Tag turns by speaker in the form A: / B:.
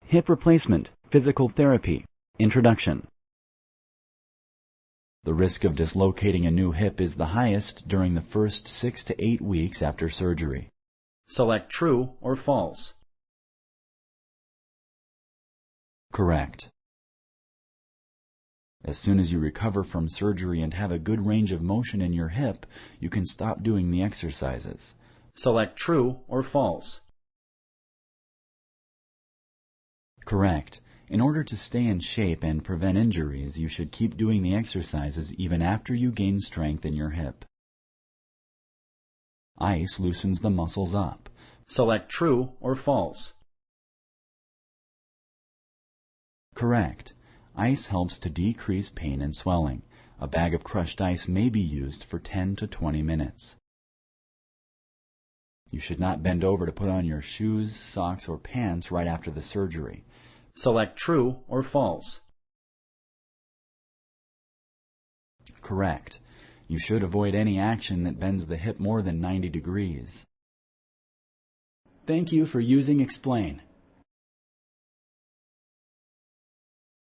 A: Hip replacement, physical therapy, introduction. The risk of dislocating a new hip is the highest during the first 6 to 8 weeks after surgery.
B: Select true or false.
A: Correct. As soon as you recover from surgery and have a good range of motion in your hip, you can stop doing the exercises.
B: Select true or false.
A: Correct. In order to stay in shape and prevent injuries, you should keep doing the exercises even after you gain strength in your hip. Ice loosens the muscles up.
B: Select true or false.
A: Correct. Ice helps to decrease pain and swelling. A bag of crushed ice may be used for 10 to 20 minutes. You should not bend over to put on your shoes, socks, or pants right after the surgery.
B: Select true or false.
A: Correct. You should avoid any action that bends the hip more than 90 degrees. Thank you for using Explain.